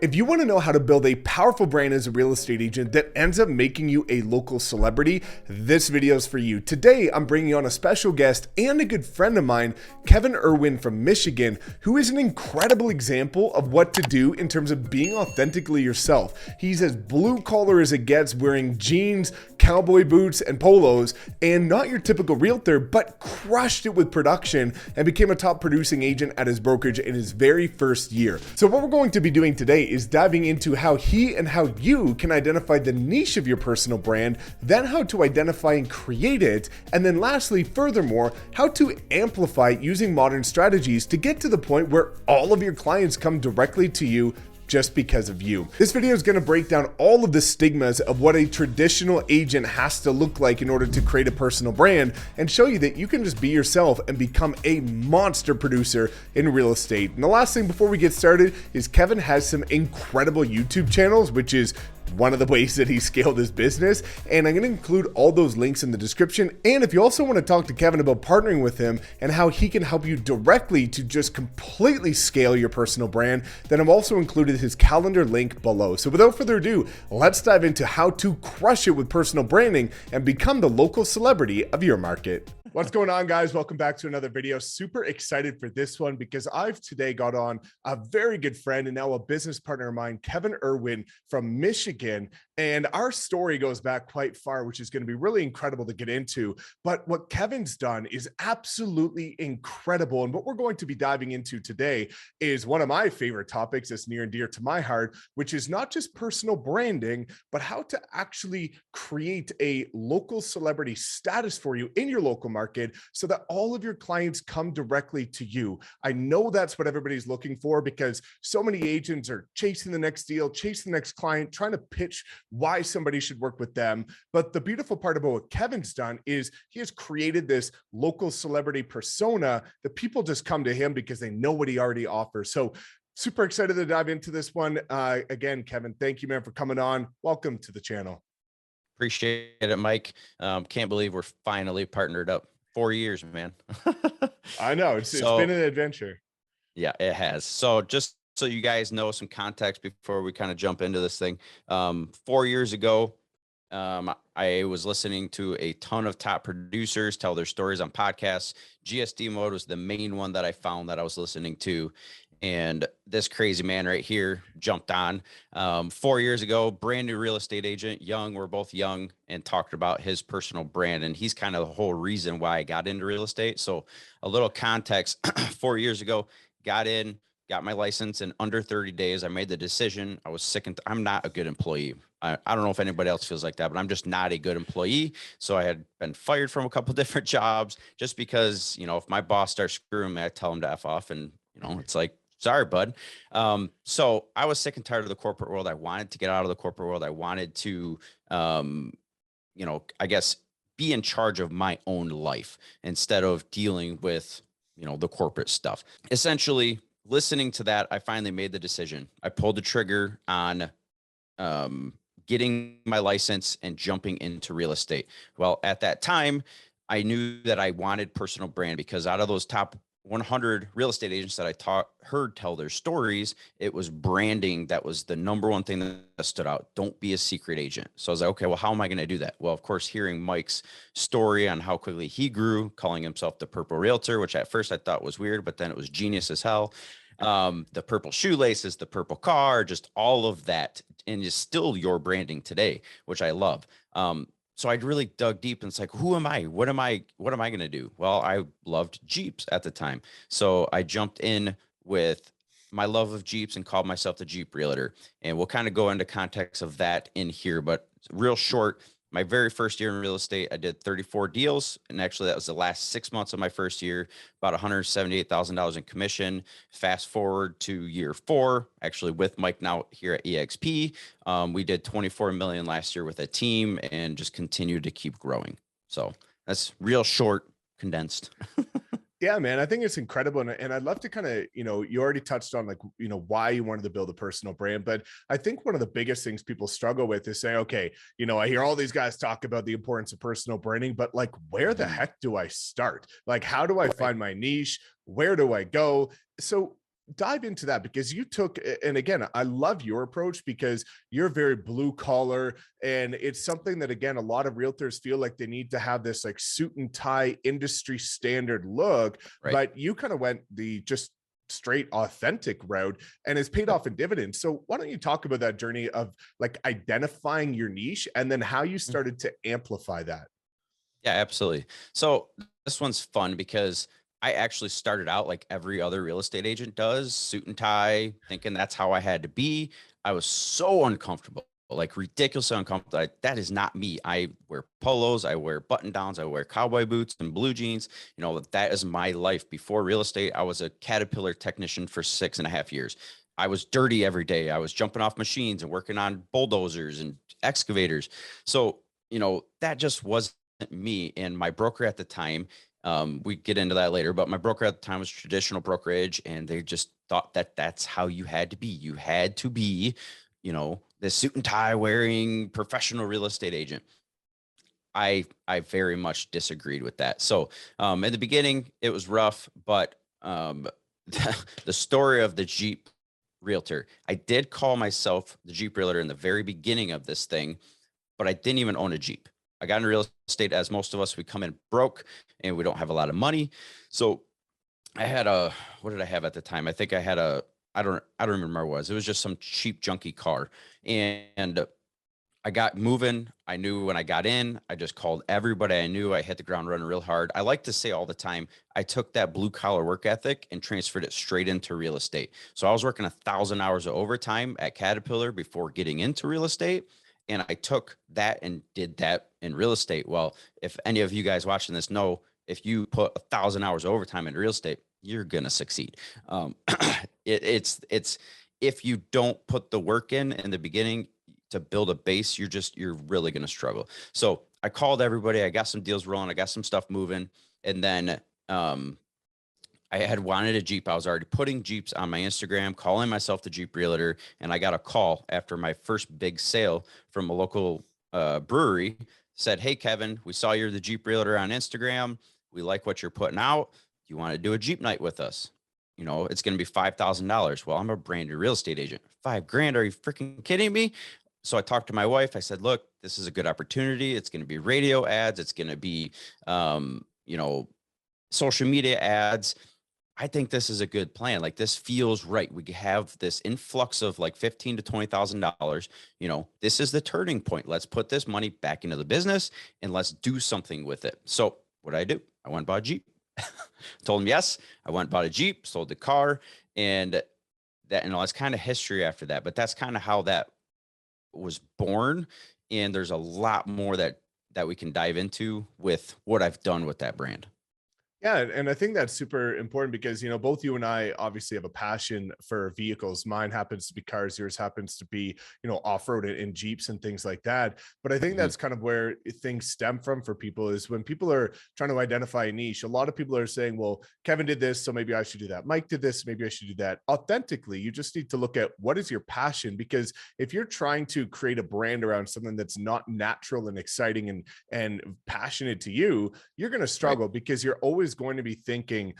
If you want to know how to build a powerful brand as a real estate agent that ends up making you a local celebrity, this video is for you. Today, I'm bringing on a special guest and a good friend of mine, Kevin Irwin from Michigan, who is an incredible example of what to do in terms of being authentically yourself. He's as blue collar as it gets, wearing jeans, cowboy boots, and polos, and not your typical realtor, but crushed it with production and became a top producing agent at his brokerage in his very first year. So what we're going to be doing today is diving into how he and how you can identify the niche of your personal brand, then how to identify and create it, and then lastly, furthermore, how to amplify it using modern strategies to get to the point where all of your clients come directly to you just because of you. This video is going to break down all of the stigmas of what a traditional agent has to look like in order to create a personal brand and show you that you can just be yourself and become a monster producer in real estate. And the last thing before we get started is Kevin has some incredible YouTube channels, which is one of the ways that he scaled his business. And I'm going to include all those links in the description. And if you also want to talk to Kevin about partnering with him and how he can help you directly to just completely scale your personal brand, then I've also included his calendar link below. So without further ado, let's dive into how to crush it with personal branding and become the local celebrity of your market. What's going on, guys? Welcome back to another video. Super excited for this one because I've today got on a very good friend and now a business partner of mine, Kevin Irwin from Michigan. And our story goes back quite far, which is going to be really incredible to get into. But what Kevin's done is absolutely incredible. And what we're going to be diving into today is one of my favorite topics that's near and dear to my heart, which is not just personal branding, but how to actually create a local celebrity status for you in your local market so that all of your clients come directly to you. I know that's what everybody's looking for because so many agents are chasing the next deal, chasing the next client, trying to pitch why somebody should work with them. But the beautiful part about what Kevin's done is he has created this local celebrity persona that people just come to him because they know what he already offers. So super excited to dive into this one. Again, Kevin, thank you, man, for coming on. Welcome to the channel. Appreciate it, Mike. Can't believe we're finally partnered up. 4 years, man. I know it's been an adventure. Yeah, it has. So just so you guys know some context before we kind of jump into this thing. 4 years ago, I was listening to a ton of top producers tell their stories on podcasts. GSD Mode was the main one that I found that I was listening to. And this crazy man right here jumped on 4 years ago, brand new real estate agent, young. We're both young, and talked about his personal brand. And he's kind of the whole reason why I got into real estate. So a little context, 4 years ago, got my license in under 30 days. I made the decision. I was sick and I'm not a good employee. I don't know if anybody else feels like that, but I'm just not a good employee. So I had been fired from a couple different jobs just because, if my boss starts screwing me, I tell him to F off. And, it's like, sorry, bud. So I was sick and tired of the corporate world. I wanted to get out of the corporate world. I wanted to, I guess, be in charge of my own life instead of dealing with, the corporate stuff. Essentially, listening to that, I finally made the decision. I pulled the trigger on getting my license and jumping into real estate. Well, at that time, I knew that I wanted personal brand because out of those top 100 real estate agents that I heard tell their stories, it was branding that was the number one thing that stood out. Don't be a secret agent. So I was like, okay, well, how am I going to do that? Well, of course, hearing Mike's story on how quickly he grew, calling himself the Purple Realtor, which at first I thought was weird, but then it was genius as hell. The purple shoelaces, the purple car, just all of that, and is still your branding today, which I love. So I really dug deep and it's like, who am I? What am I going to do? Well, I loved Jeeps at the time. So I jumped in with my love of Jeeps and called myself the Jeep Realtor. And we'll kind of go into context of that in here, but real short, my very first year in real estate, I did 34 deals. And actually that was the last 6 months of my first year, about $178,000 in commission. Fast forward to year 4, actually with Mike now here at EXP. We did 24 million last year with a team and just continued to keep growing. So that's real short, condensed. Yeah, man, I think it's incredible. And I'd love to kind of, you already touched on why you wanted to build a personal brand. But I think one of the biggest things people struggle with is saying, okay, I hear all these guys talk about the importance of personal branding, but where the heck do I start? How do I find my niche? Where do I go? So dive into that, because you took, and again, I love your approach because you're very blue collar, and it's something that, again, a lot of realtors feel like they need to have this like suit and tie industry standard look, Right. but you kind of went the just straight authentic route, and it's paid Yep. off in dividends. So why don't you talk about that journey of like identifying your niche and then how you Mhm. started to amplify that? Yeah, absolutely. So this one's fun because I actually started out like every other real estate agent does, suit and tie, thinking that's how I had to be. I was so uncomfortable, like ridiculously uncomfortable. That is not me. I wear polos, I wear button downs, I wear cowboy boots and blue jeans. That is my life. Before real estate, I was a Caterpillar technician for 6.5 years. I was dirty every day. I was jumping off machines and working on bulldozers and excavators. So, that just wasn't me. And my broker at the time, we get into that later, but my broker at the time was traditional brokerage, and they just thought that that's how you had to be. You had to be, the suit and tie wearing professional real estate agent. I very much disagreed with that. So in the beginning, it was rough, but the story of the Jeep realtor, I did call myself the Jeep realtor in the very beginning of this thing, but I didn't even own a Jeep. I got into real estate, as most of us, we come in broke and we don't have a lot of money. So I had what did I have at the time? I think I had I don't remember what it was. It was just some cheap junky car. And I got moving. I knew when I got in, I just called everybody I knew. I hit the ground running real hard. I like to say all the time, I took that blue collar work ethic and transferred it straight into real estate. So I was working 1,000 hours of overtime at Caterpillar before getting into real estate. And I took that and did that in real estate. Well, if any of you guys watching this know, if you put 1,000 hours of overtime in real estate, you're gonna succeed. It's if you don't put the work in the beginning to build a base, you're really going to struggle. So I called everybody. I got some deals rolling. I got some stuff moving. And then I had wanted a Jeep. I was already putting Jeeps on my Instagram, calling myself the Jeep Realtor. And I got a call after my first big sale from a local brewery. Said, "Hey, Kevin, we saw you're the Jeep Realtor on Instagram. We like what you're putting out. You want to do a Jeep night with us? It's going to be $5,000. Well, I'm a brand new real estate agent. $5,000? Are you freaking kidding me?" So I talked to my wife. I said, "Look, this is a good opportunity. It's going to be radio ads. It's going to be, social media ads. I think this is a good plan. Like, this feels right. We have this influx of like $15,000 to $20,000. This is the turning point. Let's put this money back into the business and let's do something with it." So what did I do? I went and bought a Jeep. Told him yes. I went and bought a Jeep, sold the car, and that's kind of history after that. But that's kind of how that was born. And there's a lot more that we can dive into with what I've done with that brand. Yeah, and I think that's super important because, both you and I obviously have a passion for vehicles. Mine happens to be cars, yours happens to be, off-road and Jeeps and things like that. But I think Mhm. that's kind of where things stem from for people, is when people are trying to identify a niche. A lot of people are saying, well, Kevin did this, so maybe I should do that. Mike did this, maybe I should do that. Authentically, you just need to look at what is your passion, because if you're trying to create a brand around something that's not natural and exciting and passionate to you, you're going to Right. struggle, because you're always going to be thinking,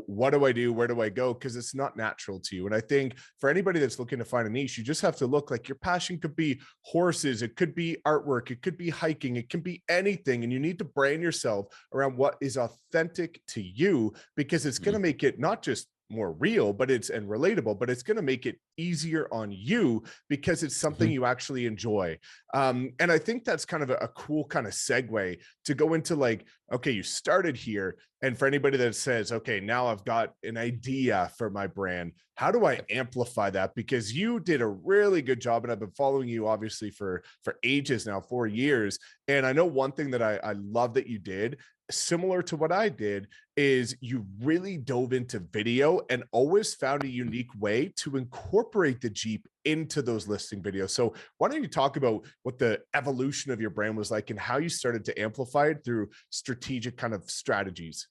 what do I do? Where do I go? Because it's not natural to you. And I think for anybody that's looking to find a niche, you just have to look. Like, your passion could be horses, it could be artwork, it could be hiking, it can be anything. And you need to brand yourself around what is authentic to you, because it's going Mhm. to make it not just more real, but it's and relatable, but it's going to make it easier on you because it's something Mhm. you actually enjoy. And I think that's kind of a cool kind of segue to go into, like, okay, you started here. And for anybody that says, okay, now I've got an idea for my brand, how do I Yep. amplify that? Because you did a really good job, and I've been following you obviously for ages now, 4 years. And I know one thing that I love that you did, similar to what I did, is you really dove into video and always found a unique way to incorporate the Jeep into those listing videos. So why don't you talk about what the evolution of your brand was like and how you started to amplify it through strategic kind of strategies?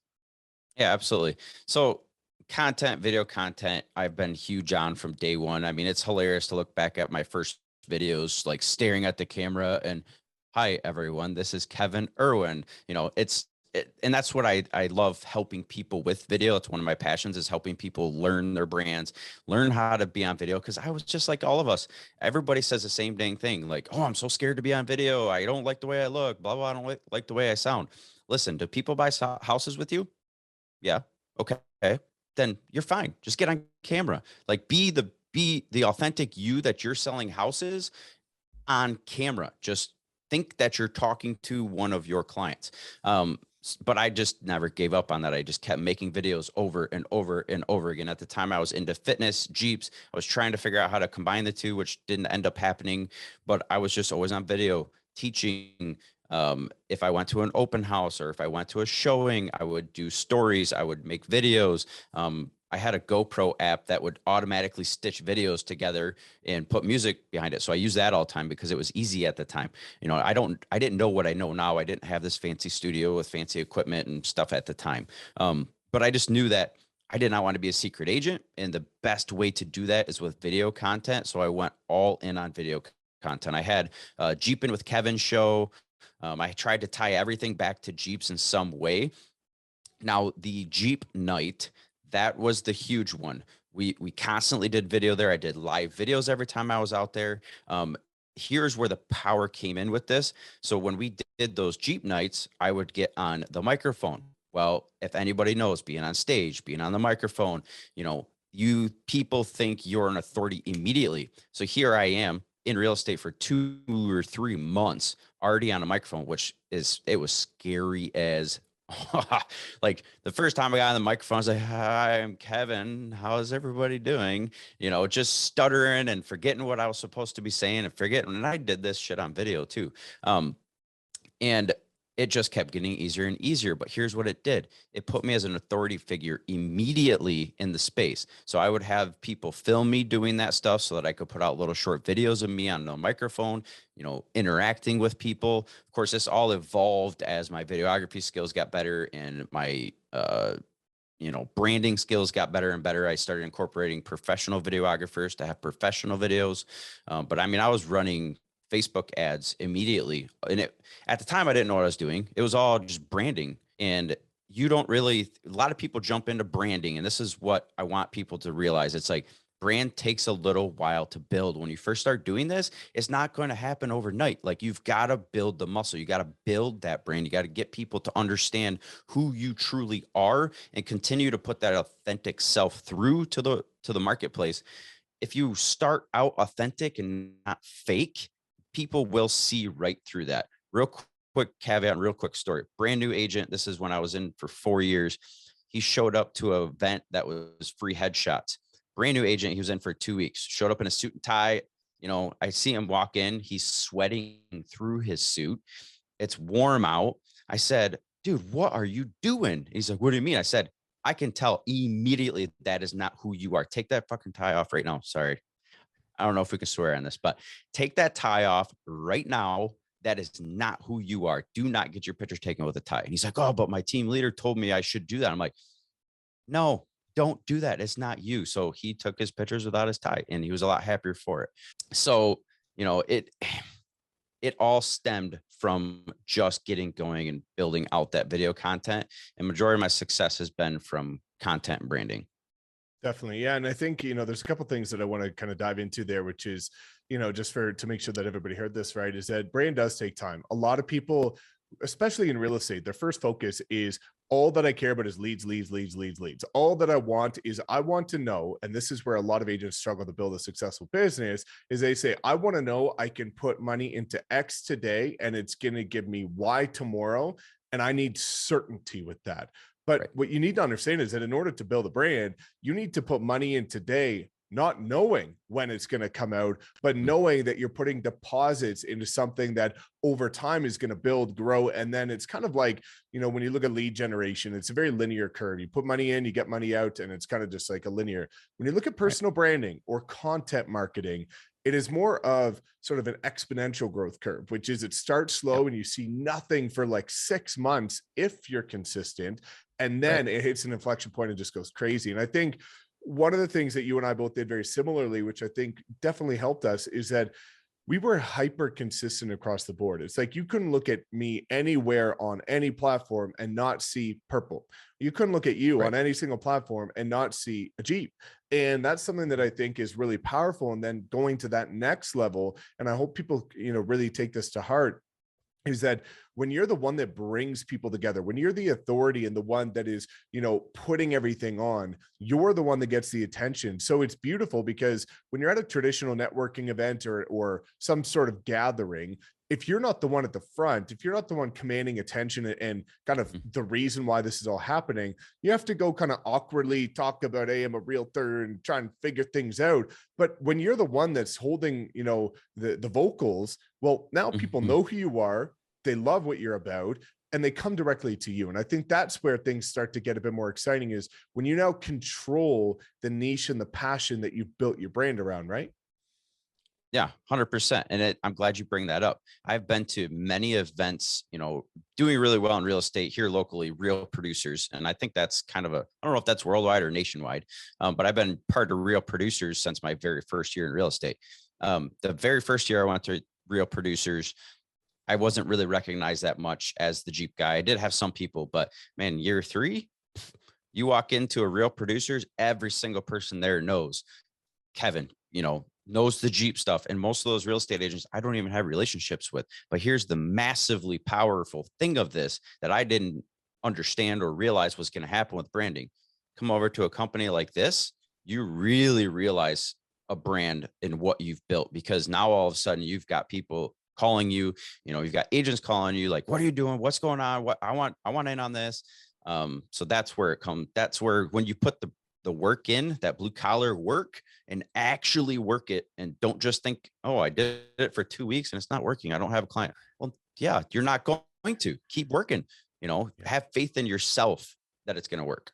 Yeah, absolutely. So video content, I've been huge on from day one. I mean, it's hilarious to look back at my first videos, like staring at the camera and, "Hi, everyone. This is Kevin Irwin." and that's what I love, helping people with video. It's one of my passions, is helping people learn their brands, learn how to be on video. Cause I was just like all of us. Everybody says the same dang thing. Like, oh, I'm so scared to be on video. I don't like the way I look, blah, blah. I don't like the way I sound. Listen, do people buy houses with you? Yeah. Okay. Then you're fine. Just get on camera. Like, be the authentic you that you're selling houses on camera. Just think that you're talking to one of your clients. But I just never gave up on that. I just kept making videos over and over and over again. At the time, I was into fitness, Jeeps. I was trying to figure out how to combine the two, which didn't end up happening. But I was just always on video teaching. If I went to an open house or if I went to a showing, I would do stories. I would make videos. I had a GoPro app that would automatically stitch videos together and put music behind it. So I used that all the time because it was easy at the time. You know, I didn't know what I know now. I didn't have this fancy studio with fancy equipment and stuff at the time. But I just knew that I did not want to be a secret agent. And the best way to do that is with video content. So I went all in on video content. I had Jeepin' with Kevin show. I tried to tie everything back to Jeeps in some way. Now, the Jeep night, that was the huge one. We constantly did video there. I did live videos every time I was out there. Here's where the power came in with this. So when we did those Jeep nights, I would get on the microphone. Well, if anybody knows, being on stage, being on the microphone, you know, you people think you're an authority immediately. So here I am in real estate for 2 or 3 months already on a microphone, it was scary as like the first time I got on the microphone, I was like, hi, I'm Kevin. How's everybody doing? You know, just stuttering and forgetting what I was supposed to be saying and forgetting. And I did this shit on video too. And it just kept getting easier and easier. But here's what it did. It put me as an authority figure immediately in the space. So I would have people film me doing that stuff so that I could put out little short videos of me on the microphone, you know, interacting with people. Of course, this all evolved as my videography skills got better and my, you know, branding skills got better and better. I started incorporating professional videographers to have professional videos. But I mean, I was running Facebook ads immediately. And at the time, I didn't know what I was doing. It was all just branding. And you don't really, a lot of people jump into branding. And this is what I want people to realize. It's like, brand takes a little while to build. When you first start doing this, it's not going to happen overnight. Like, you've got to build the muscle. You got to build that brand. You got to get people to understand who you truly are and continue to put that authentic self through to the marketplace. If you start out authentic and not fake, people will see right through that. Real quick caveat, real quick story. Brand new agent. This is when I was in for 4 years. He showed up to an event that was free headshots. Brand new agent. He was in for 2 weeks. Showed up in a suit and tie. You know, I see him walk in. He's sweating through his suit. It's warm out. I said, dude, what are you doing? He's like, what do you mean? I said, I can tell immediately that is not who you are. Take that fucking tie off right now. Sorry. I don't know if we can swear on this, but take that tie off right now. That is not who you are. Do not get your pictures taken with a tie. And he's like, oh, but my team leader told me I should do that. I'm like, no, don't do that. It's not you. So he took his pictures without his tie and he was a lot happier for it. So, you know, it all stemmed from just getting going and building out that video content. And majority of my success has been from content and branding. Definitely. Yeah. And I think, you know, there's a couple of things that I want to kind of dive into there, which is, you know, just to make sure that everybody heard this right, is that brand does take time. A lot of people, especially in real estate, their first focus is all that I care about is leads, leads, leads, leads, leads. All that I want is I want to know, and this is where a lot of agents struggle to build a successful business, is they say, I want to know I can put money into X today and it's going to give me Y tomorrow. And I need certainty with that. But right. What you need to understand is that in order to build a brand, you need to put money in today, not knowing when it's going to come out, but knowing that you're putting deposits into something that over time is going to build, grow. And then it's kind of like, you know, when you look at lead generation, it's a very linear curve. You put money in, you get money out, and it's kind of just like a linear. When you look at personal branding or content marketing, it is more of sort of an exponential growth curve, which is it starts slow and you see nothing for like 6 months if you're consistent. And then it hits an inflection point and just goes crazy. And I think one of the things that you and I both did very similarly, which I think definitely helped us, is that we were hyper consistent across the board. It's like you couldn't look at me anywhere on any platform and not see purple. You couldn't look at you Right. on any single platform and not see a Jeep. And that's something that I think is really powerful. And then going to that next level, and I hope people, really take this to heart, is that when you're the one that brings people together, when you're the authority and the one that is, putting everything on, you're the one that gets the attention. So it's beautiful because when you're at a traditional networking event or some sort of gathering, if you're not the one at the front, if you're not the one commanding attention and kind of the reason why this is all happening, you have to go kind of awkwardly talk about, hey, I'm a realtor, and try and figure things out. But when you're the one that's holding, the vocals, well, now people Mhm. know who you are, they love what you're about, and they come directly to you. And I think that's where things start to get a bit more exciting, is when you now control the niche and the passion that you've built your brand around, right? Yeah, 100%. And I'm glad you bring that up. I've been to many events, doing really well in real estate here locally, real producers. And I think that's kind of I don't know if that's worldwide or nationwide, but I've been part of real producers since my very first year in real estate. The very first year I went to real producers, I wasn't really recognized that much as the Jeep guy. I did have some people, but man, year 3, you walk into a real producers, every single person there knows Kevin, knows the Jeep stuff. And most of those real estate agents, I don't even have relationships with. But here's the massively powerful thing of this that I didn't understand or realize was going to happen with branding. Come over to a company like this, you really realize a brand and what you've built, because now all of a sudden you've got people calling you, you've got agents calling you like, what are you doing? What's going on? What I want in on this. So that's where it comes. That's where, when you put the work in, that blue collar work, and actually work it, and don't just think, oh, I did it for 2 weeks and it's not working, I don't have a client. Well, yeah, you're not going to keep working, Yeah. have faith in yourself that it's going to work.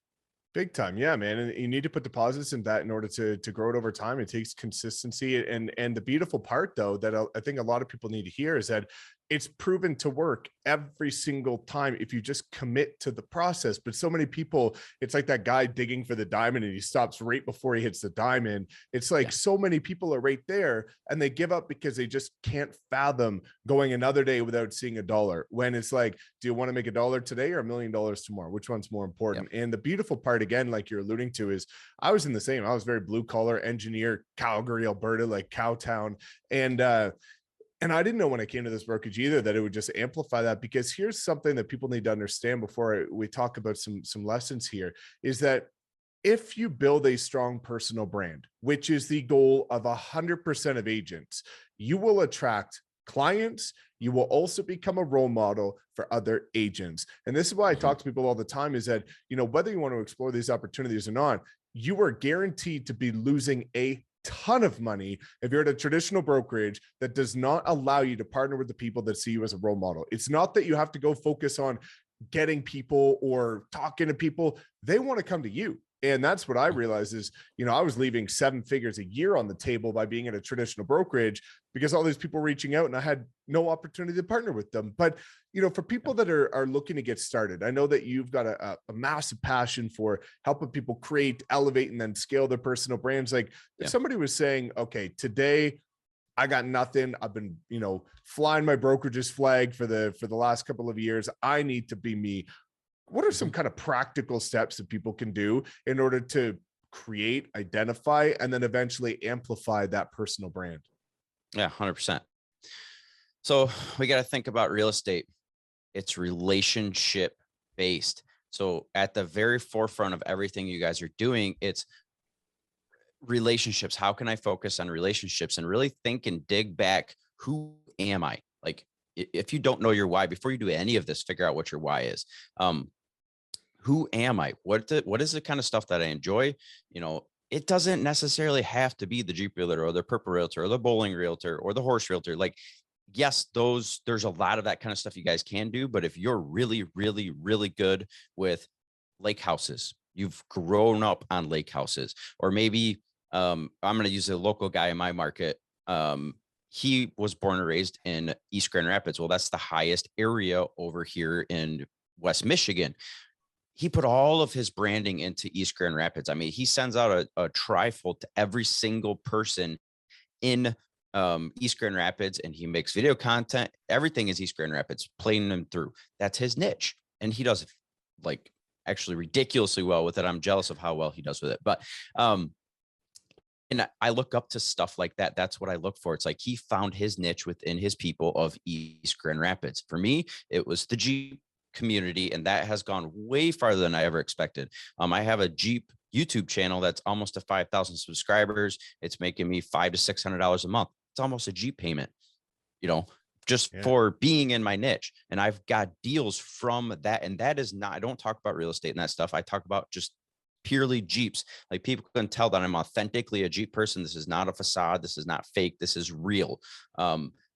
Big time. Yeah, man. And you need to put deposits in that in order to grow it over time. It takes consistency. And the beautiful part, though, that I think a lot of people need to hear, is that it's proven to work every single time if you just commit to the process. But so many people, it's like that guy digging for the diamond and he stops right before he hits the diamond. It's like Yeah. so many people are right there and they give up because they just can't fathom going another day without seeing a dollar. When it's like, do you want to make $1 today or $1 million tomorrow? Which one's more important? Yep. And the beautiful part, again, like you're alluding to, is I was in the same. I was very blue collar engineer, Calgary, Alberta, like Cowtown. And I didn't know when I came to this brokerage either that it would just amplify that, because here's something that people need to understand before we talk about some lessons here, is that if you build a strong personal brand, which is the goal of 100% of agents, you will attract clients. You will also become a role model for other agents. And this is why I Mhm. talk to people all the time, is that, whether you want to explore these opportunities or not, you are guaranteed to be losing a ton of money if you're at a traditional brokerage that does not allow you to partner with the people that see you as a role model. It's not that you have to go focus on getting people or talking to people. They want to come to you. And that's what I realized is, I was leaving 7 figures a year on the table by being in a traditional brokerage because all these people were reaching out and I had no opportunity to partner with them. But, for people that are looking to get started, I know that you've got a massive passion for helping people create, elevate, and then scale their personal brands. Like if Yeah. somebody was saying, okay, today I got nothing. I've been, flying my brokerage's flag for the last couple of years. I need to be me. What are some Mhm. kind of practical steps that people can do in order to create, identify, and then eventually amplify that personal brand? Yeah, 100%. So we got to think about real estate. It's relationship based. So at the very forefront of everything you guys are doing, it's relationships. How can I focus on relationships and really think and dig back? Who am I? Like, if you don't know your why, before you do any of this, figure out what your why is. Who am I? What is the kind of stuff that I enjoy? It doesn't necessarily have to be the Jeep realtor or the purple realtor or the bowling realtor or the horse realtor. Like, yes, there's a lot of that kind of stuff you guys can do. But if you're really, really, really good with lake houses, you've grown up on lake houses, or maybe I'm going to use a local guy in my market. He was born and raised in East Grand Rapids. Well, that's the highest area over here in West Michigan. He put all of his branding into East Grand Rapids. I mean, he sends out a trifold to every single person in East Grand Rapids, and he makes video content. Everything is East Grand Rapids, playing them through. That's his niche. And he does like actually ridiculously well with it. I'm jealous of how well he does with it. But and I look up to stuff like that. That's what I look for. It's like he found his niche within his people of East Grand Rapids. For me, it was the Jeep community, and that has gone way farther than I ever expected. I have a Jeep YouTube channel that's almost to 5,000 subscribers. It's making me $500 to $600 a month. It's almost a Jeep payment, you know, just for being in my niche. And I've got deals from that. And that is not, I don't talk about real estate and that stuff. I talk about just purely Jeeps. Like, people can tell that I'm authentically a Jeep person. This is not a facade. This is not fake. This is real.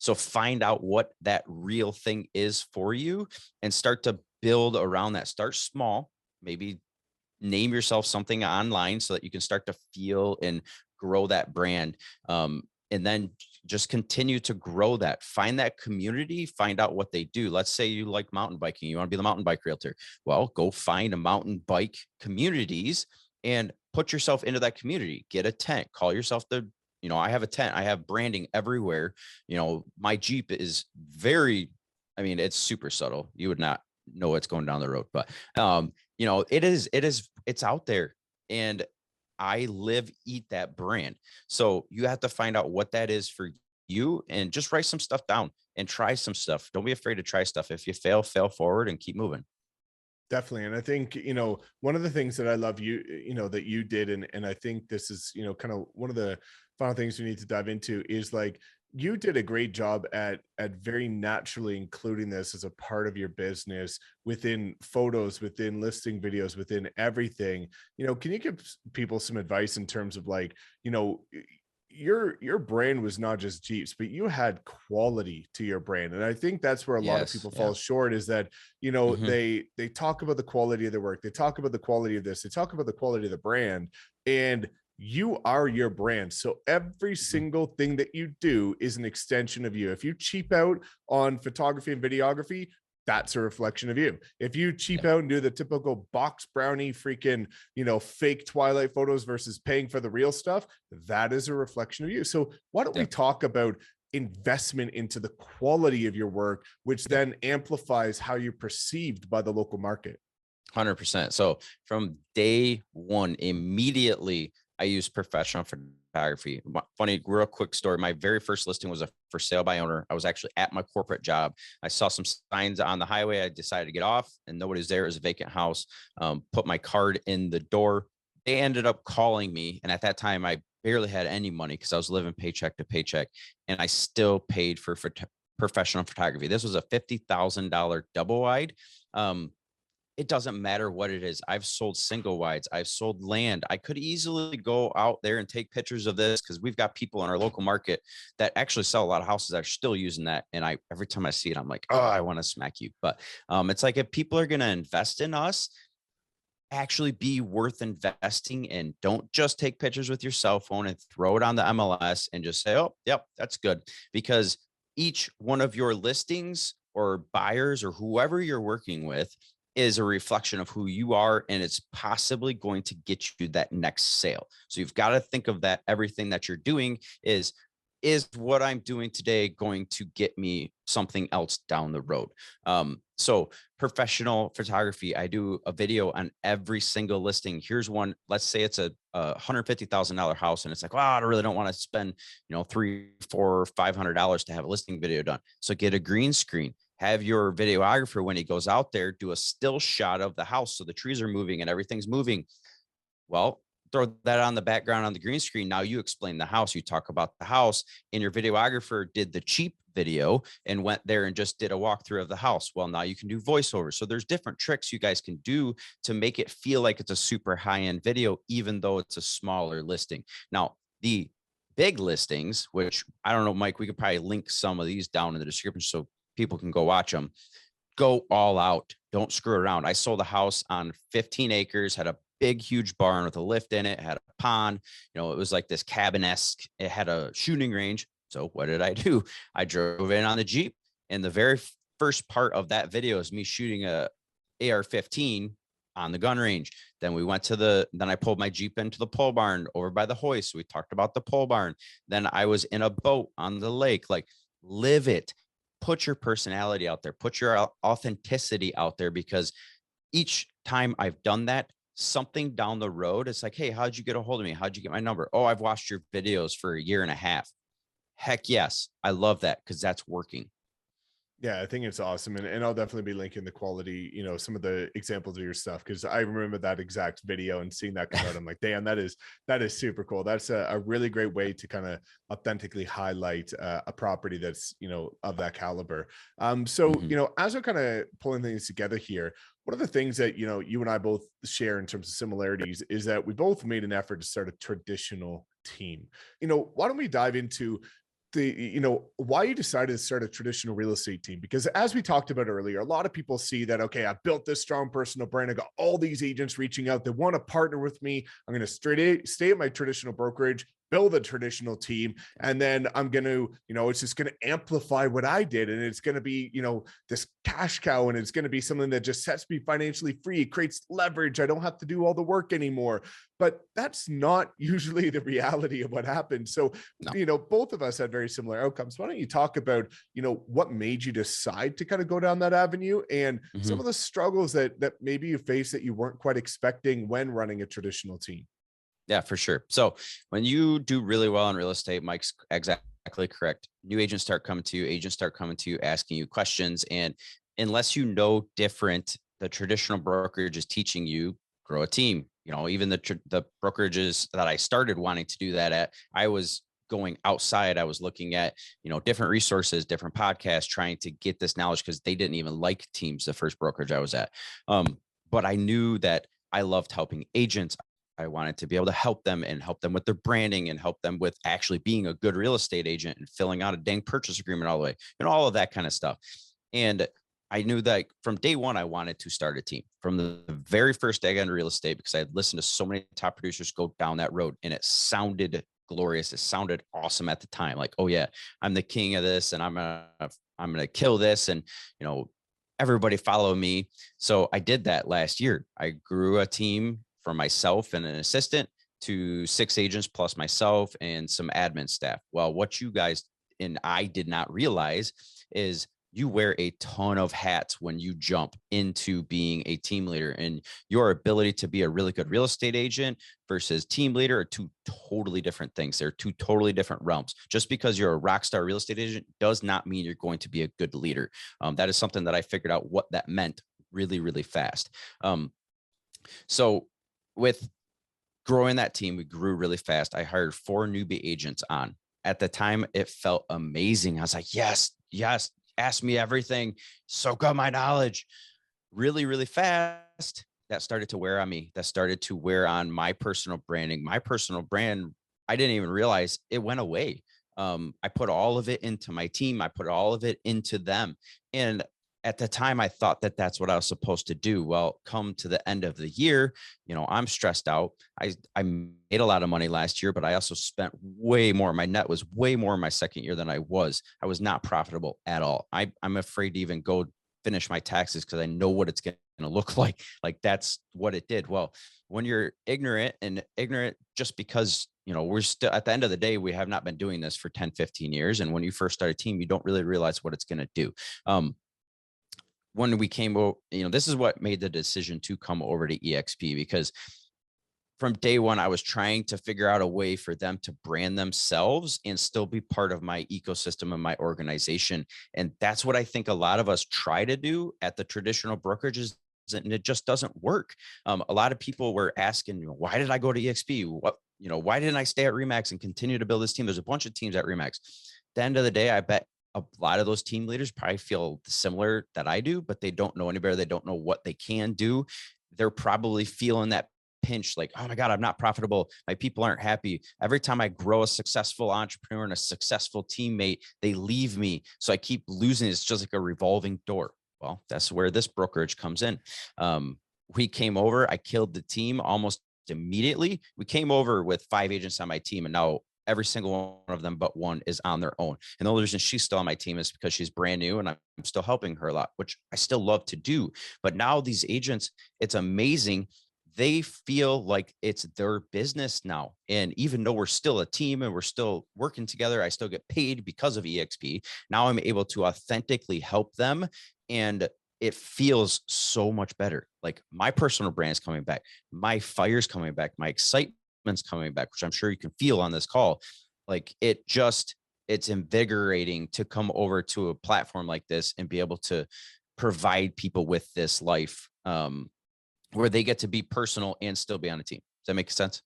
So find out what that real thing is for you and start to build around that. Start small, maybe name yourself something online so that you can start to feel and grow that brand. And then just continue to grow that. Find that community, find out what they do. Let's say you like mountain biking, you want to be the mountain bike realtor. Well, go find a mountain bike communities and put yourself into that community. Get a tent, call yourself I have a tent, I have branding everywhere. My Jeep is it's super subtle. You would not know what's going down the road, but it's out there, and I live, eat that brand. So you have to find out what that is for you and just write some stuff down and try some stuff. Don't be afraid to try stuff. If you fail forward and keep moving. Definitely. And I think, one of the things that I love that you did, and I think this is, kind of one of the final things we need to dive into is like, you did a great job at very naturally including this as a part of your business within photos, within listing videos, within everything. Can you give people some advice in terms of like, your brand was not just Jeeps, but you had quality to your brand. And I think that's where a lot of people fall short, is that, they talk about the quality of their work. They talk about the quality of this, they talk about the quality of the brand, and you are your brand. So every single thing that you do is an extension of you. If you cheap out on photography and videography, that's a reflection of you. If you cheap out and do the typical box brownie freaking, fake Twilight photos versus paying for the real stuff, that is a reflection of you. So why don't we talk about investment into the quality of your work, which then amplifies how you're perceived by the local market? 100%. So from day one, immediately, I use professional photography. Funny, real quick story. My very first listing was a for sale by owner. I was actually at my corporate job. I saw some signs on the highway. I decided to get off, and nobody's there. It was a vacant house. Put my card in the door. They ended up calling me. And at that time, I barely had any money because I was living paycheck to paycheck. And I still paid for professional photography. This was a $50,000 double wide. It doesn't matter what it is. I've sold single wides. I've sold land. I could easily go out there and take pictures of this, because we've got people in our local market that actually sell a lot of houses that are still using that. And every time I see it, I'm like, oh, I want to smack you. But it's like, if people are going to invest in us, actually be worth investing in. Don't just take pictures with your cell phone and throw it on the MLS and just say, oh, yep, that's good. Because each one of your listings or buyers or whoever you're working with is a reflection of who you are, and it's possibly going to get you that next sale. So you've got to think of that. Everything that you're doing is what I'm doing today going to get me something else down the road? So professional photography, I do a video on every single listing. Here's one. Let's say it's a $150,000 house, and it's like, wow, I really don't want to spend, $300, $400, $500 to have a listing video done. So get a green screen. Have your videographer, when he goes out there, do a still shot of the house, so the trees are moving and everything's moving. Well, throw that on the background on the green screen. Now you explain the house, you talk about the house, and your videographer did the cheap video and went there and just did a walkthrough of the house. Well, now you can do voiceover. So there's different tricks you guys can do to make it feel like it's a super high-end video, even though it's a smaller listing. Now, the big listings, which I don't know, Mike, we could probably link some of these down in the description so people can go watch them. Go all out. Don't screw around. I sold a house on 15 acres, had a big, huge barn with a lift in it, had a pond. It was like this cabin-esque. It had a shooting range. So what did I do? I drove in on the Jeep, and the very first part of that video is me shooting a AR-15 on the gun range. Then we went to then I pulled my Jeep into the pole barn over by the hoist. We talked about the pole barn. Then I was in a boat on the lake. Like, live it. Put your personality out there. Put your authenticity out there, because each time I've done that, something down the road, it's like, hey, how'd you get a hold of me? How'd you get my number? Oh, I've watched your videos for a year and a half. Heck yes. I love that, because that's working. Yeah, I think it's awesome. And I'll definitely be linking the quality, some of the examples of your stuff, because I remember that exact video and seeing that come out. I'm like, damn, that is super cool. That's a really great way to kind of authentically highlight a property that's, of that caliber. So, as we're kind of pulling things together here, one of the things that, you and I both share in terms of similarities is that we both made an effort to start a traditional team. Why don't we dive into why you decided to start a traditional real estate team? Because as we talked about earlier, a lot of people see that, okay, I've built this strong personal brand. I got all these agents reaching out. They want to partner with me. I'm going to stay at my traditional brokerage, build a traditional team, and then I'm going to, it's just going to amplify what I did. And it's going to be, this cash cow, and it's going to be something that just sets me financially free. It creates leverage. I don't have to do all the work anymore. But that's not usually the reality of what happens. So, No. Both of us had very similar outcomes. Why don't you talk about, what made you decide to kind of go down that avenue, and some of the struggles that maybe you faced that you weren't quite expecting when running a traditional team? Yeah, for sure. So when you do really well in real estate, Mike's exactly correct. New agents start coming to you, asking you questions. And unless you know different, the traditional brokerage is teaching you grow a team. Even the brokerages that I started wanting to do that at, I was going outside. I was looking at, different resources, different podcasts, trying to get this knowledge, because they didn't even like teams, the first brokerage I was at. But I knew that I loved helping agents. I wanted to be able to help them with their branding, and help them with actually being a good real estate agent and filling out a dang purchase agreement all the way, all of that kind of stuff. And I knew that from day one, I wanted to start a team from the very first day I got into real estate, because I had listened to so many top producers go down that road, and it sounded glorious. It sounded awesome at the time. Like, oh yeah, I'm the king of this, and I'm going to kill this. And, everybody follow me. So I did that last year. I grew a team from myself and an assistant to 6 agents plus myself and some admin staff. Well, what you guys and I did not realize is you wear a ton of hats when you jump into being a team leader, and your ability to be a really good real estate agent versus team leader are two totally different things. They're two totally different realms. Just because you're a rock star real estate agent does not mean you're going to be a good leader. That is something that I figured out what that meant really, really fast. So with growing that team, we grew really fast. I hired 4 newbie agents on. At the time, it felt amazing. I was like, yes, ask me everything. Soak up my knowledge. Really, really fast. That started to wear on me. That started to wear on my personal branding. My personal brand, I didn't even realize it went away. I put all of it into my team. I put all of it into them. And at the time, I thought that that's what I was supposed to do. Well, come to the end of the year, I'm stressed out. I made a lot of money last year, but I also spent way more. My net was way more in my second year than I was. I was not profitable at all. I'm afraid to even go finish my taxes, because I know what it's going to look like. Like, that's what it did. Well, when you're ignorant just because, we're still, at the end of the day, we have not been doing this for 10, 15 years. And when you first start a team, you don't really realize what it's going to do. When we came over, this is what made the decision to come over to EXP, because from day one, I was trying to figure out a way for them to brand themselves and still be part of my ecosystem and my organization. And that's what I think a lot of us try to do at the traditional brokerages, and it just doesn't work. A lot of people were asking, why did I go to EXP? Why didn't I stay at REMAX and continue to build this team? There's a bunch of teams at REMAX. At the end of the day, I bet a lot of those team leaders probably feel similar that I do, but they don't know any better. They don't know what they can do. They're probably feeling that pinch, like, oh my God, I'm not profitable. My people aren't happy. Every time I grow a successful entrepreneur and a successful teammate, they leave me. So I keep losing. It's just like a revolving door. Well, that's where this brokerage comes in. We came over, I killed the team almost immediately. We came over with 5 agents on my team, and now every single one of them but one is on their own. And the only reason she's still on my team is because she's brand new and I'm still helping her a lot, which I still love to do. But now these agents, it's amazing. They feel like it's their business now. And even though we're still a team and we're still working together, I still get paid because of EXP. Now I'm able to authentically help them. And it feels so much better. Like my personal brand is coming back. My fire's coming back. My excitement's coming back, which I'm sure you can feel on this call. Like it's invigorating to come over to a platform like this and be able to provide people with this life where they get to be personal and still be on a team. Does that make sense?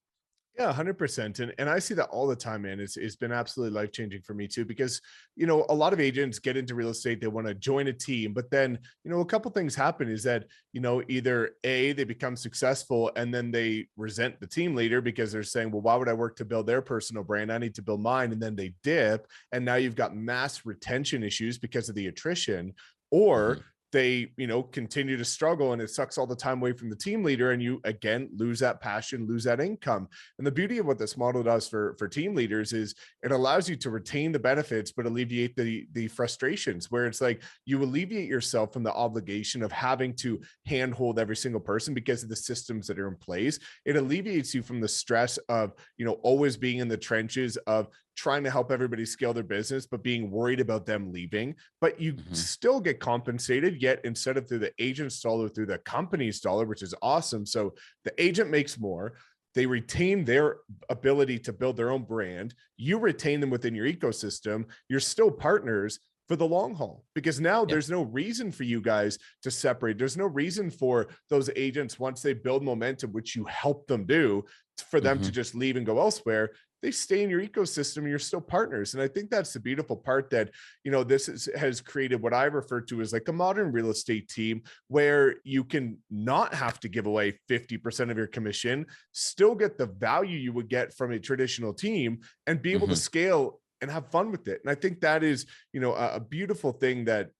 Yeah, 100%. And I see that all the time, man. It's been absolutely life-changing for me too, because, a lot of agents get into real estate, they want to join a team, but then, a couple things happen is that, either A, they become successful and then they resent the team leader because they're saying, well, why would I work to build their personal brand? I need to build mine. And then they dip. And now you've got mass retention issues because of the attrition. Or they, continue to struggle and it sucks all the time away from the team leader. And you, again, lose that passion, lose that income. And the beauty of what this model does for team leaders is it allows you to retain the benefits, but alleviate the frustrations, where it's like you alleviate yourself from the obligation of having to handhold every single person because of the systems that are in place. It alleviates you from the stress of, always being in the trenches of trying to help everybody scale their business, but being worried about them leaving. But you still get compensated, yet instead of through the agent's dollar, through the company's dollar, which is awesome. So the agent makes more. They retain their ability to build their own brand. You retain them within your ecosystem. You're still partners for the long haul, because now there's no reason for you guys to separate. There's no reason for those agents, once they build momentum, which you help them do, for them to just leave and go elsewhere. They stay in your ecosystem and you're still partners. And I think that's the beautiful part, that, this has created what I refer to as like a modern real estate team, where you can not have to give away 50% of your commission, still get the value you would get from a traditional team, and be able to scale and have fun with it. And I think that is, a beautiful thing that,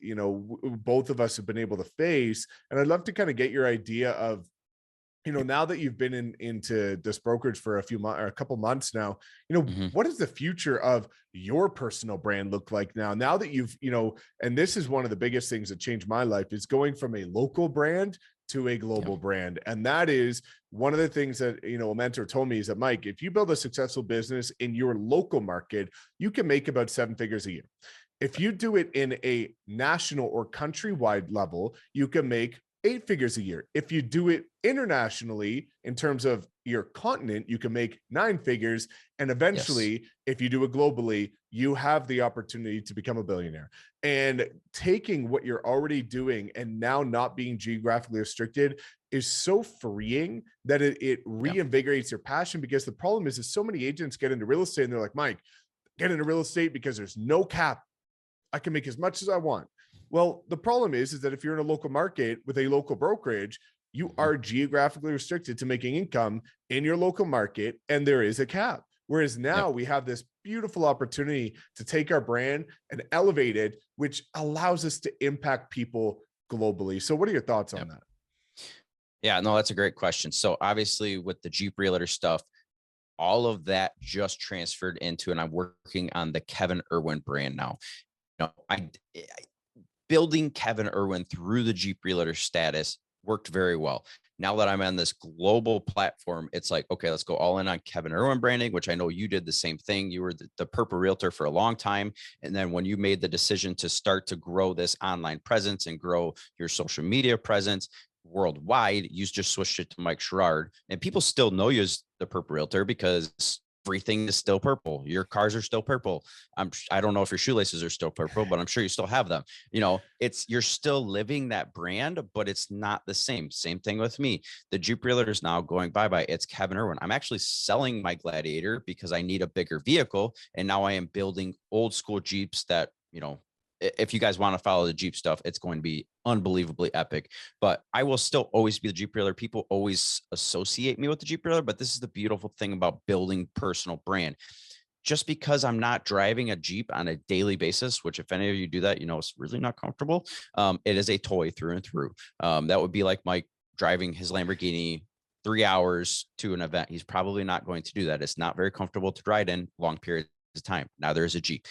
both of us have been able to face. And I'd love to kind of get your idea of, now that you've been into this brokerage for a few months or a couple months now, what does the future of your personal brand look like now that you've, and this is one of the biggest things that changed my life, is going from a local brand to a global brand. And that is one of the things that, a mentor told me, is that, Mike, if you build a successful business in your local market, you can make about 7 figures a year. If you do it in a national or countrywide level, you can make 8 figures a year. If you do it internationally, in terms of your continent, you can make 9 figures. And eventually, if you do it globally, you have the opportunity to become a billionaire. And taking what you're already doing and now not being geographically restricted is so freeing that it reinvigorates your passion. Because the problem is so many agents get into real estate and they're like, Mike, get into real estate because there's no cap. I can make as much as I want. Well, the problem is that if you're in a local market with a local brokerage, you are geographically restricted to making income in your local market, and there is a cap. Whereas now we have this beautiful opportunity to take our brand and elevate it, which allows us to impact people globally. So what are your thoughts on that? Yeah, no, that's a great question. So obviously with the Jeep Realtor stuff, all of that just transferred into, and I'm working on the Kevin Irwin brand now. I building Kevin Irwin through the Jeep Realtor status worked very well. Now that I'm on this global platform, it's like, okay, let's go all in on Kevin Irwin branding, which I know you did the same thing. You were the Purple Realtor for a long time. And then when you made the decision to start to grow this online presence and grow your social media presence worldwide, you just switched it to Mike Sherrard. And people still know you as the Purple Realtor because everything is still purple. Your cars are still purple. I don't know if your shoelaces are still purple, but I'm sure you still have them. You're still living that brand, but it's not the same. Same thing with me. The Jeep Realtor is now going bye-bye. It's Kevin Irwin. I'm actually selling my Gladiator because I need a bigger vehicle. And now I am building old school Jeeps that, if you guys want to follow the Jeep stuff, it's going to be unbelievably epic. But I will still always be the Jeep Realtor. People always associate me with the Jeep Realtor, but this is the beautiful thing about building personal brand. Just because I'm not driving a Jeep on a daily basis, which if any of you do that, it's really not comfortable. It is a toy through and through. That would be like Mike driving his Lamborghini 3 hours to an event. He's probably not going to do that. It's not very comfortable to ride in long periods of time. Now there is a Jeep.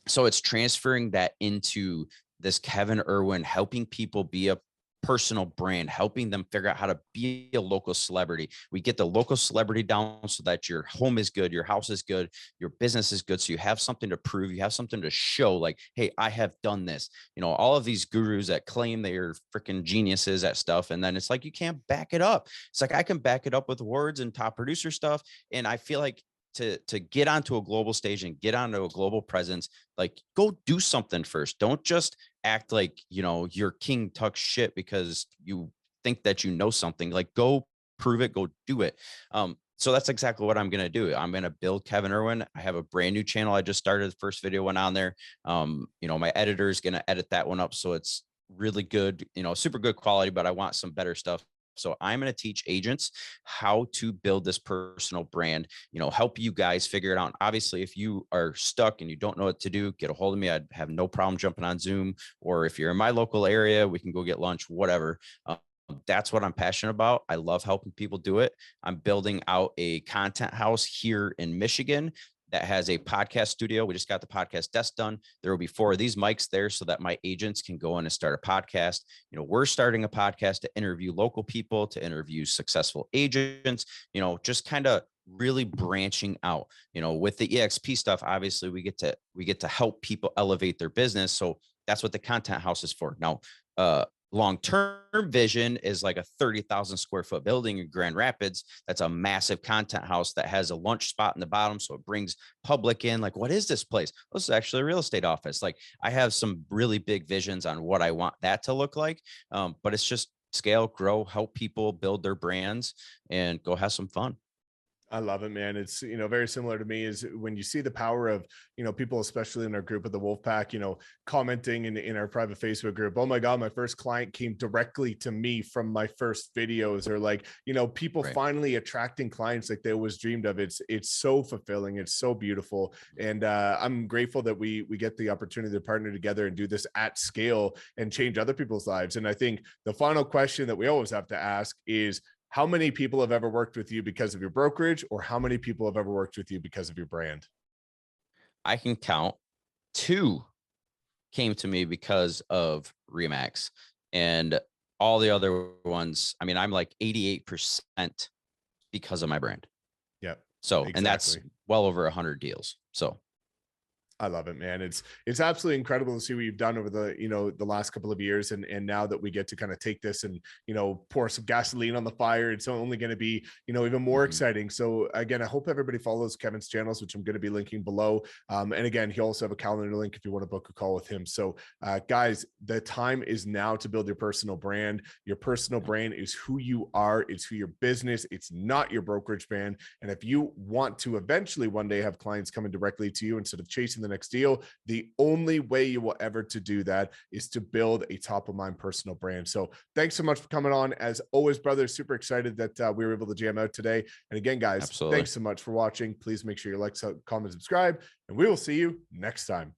So it's transferring that into this Kevin Irwin, helping people be a personal brand, helping them figure out how to be a local celebrity. We get the local celebrity down so that your home is good, your house is good, your business is good. So you have something to prove, you have something to show, like, hey, I have done this. You know, all of these gurus that claim they are freaking geniuses at stuff. And then it's like, you can't back it up. It's like, I can back it up with words and top producer stuff. And I feel like to get onto a global stage and get onto a global presence, like, go do something first. Don't just act like, you know, you're king tuck shit because you think that you know something. Like, go prove it, go do it. So that's exactly what I'm going to do. I'm going to build Kevin Irwin. I have a brand new channel. I just started. The first video went on there. You know, my editor is going to edit that one up, so it's really good, you know, super good quality, but I want some better stuff. So I'm going to teach agents how to build this personal brand, you know, help you guys figure it out. Obviously, if you are stuck and you don't know what to do, get a hold of me. I'd have no problem jumping on Zoom, or if you're in my local area, we can go get lunch, whatever. That's what I'm passionate about. I love helping people do it. I'm building out a content house here in Michigan that has a podcast studio. We just got the podcast desk done. There will be 4 of these mics there so that my agents can go in and start a podcast. You know, we're starting a podcast to interview local people, to interview successful agents, you know, just kind of really branching out. You know, with the EXP stuff, obviously we get to help people elevate their business. So that's what the content house is for. Now, long-term vision is like a 30,000 square foot building in Grand Rapids. That's a massive content house that has a lunch spot in the bottom. So it brings public in, like, what is this place? Oh, this is actually a real estate office. Like, I have some really big visions on what I want that to look like. But it's just scale, grow, help people build their brands, and go have some fun. I love it, man. It's, you know, very similar to me is when you see the power of, you know, people, especially in our group of the Wolf Pack, you know, commenting in our private Facebook group, oh my God, my first client came directly to me from my first videos, or like, you know, people Right. finally attracting clients like they always dreamed of. It's so fulfilling. It's so beautiful. And I'm grateful that we get the opportunity to partner together and do this at scale and change other people's lives. And I think the final question that we always have to ask is, how many people have ever worked with you because of your brokerage, or how many people have ever worked with you because of your brand? I can count. 2 came to me because of REMAX, and all the other ones, I mean, I'm like 88% because of my brand. Yeah, So, and that's exactly. well over 100 deals. So I love it, man. It's absolutely incredible to see what you've done over the, you know, the last couple of years. And now that we get to kind of take this and, you know, pour some gasoline on the fire, it's only going to be, you know, even more exciting. So again, I hope everybody follows Kevin's channels, which I'm going to be linking below. And again, he also have a calendar link if you want to book a call with him. So guys, the time is now to build your personal brand. Your personal brand is who you are. It's who your business. It's not your brokerage brand. And if you want to eventually one day have clients coming directly to you instead of chasing the next deal, the only way you will ever to do that is to build a top of mind personal brand. So thanks so much for coming on. As always, brother, super excited that we were able to jam out today. And again, guys, absolutely. thanks so much for watching. Please make sure you like, comment, subscribe, and we will see you next time.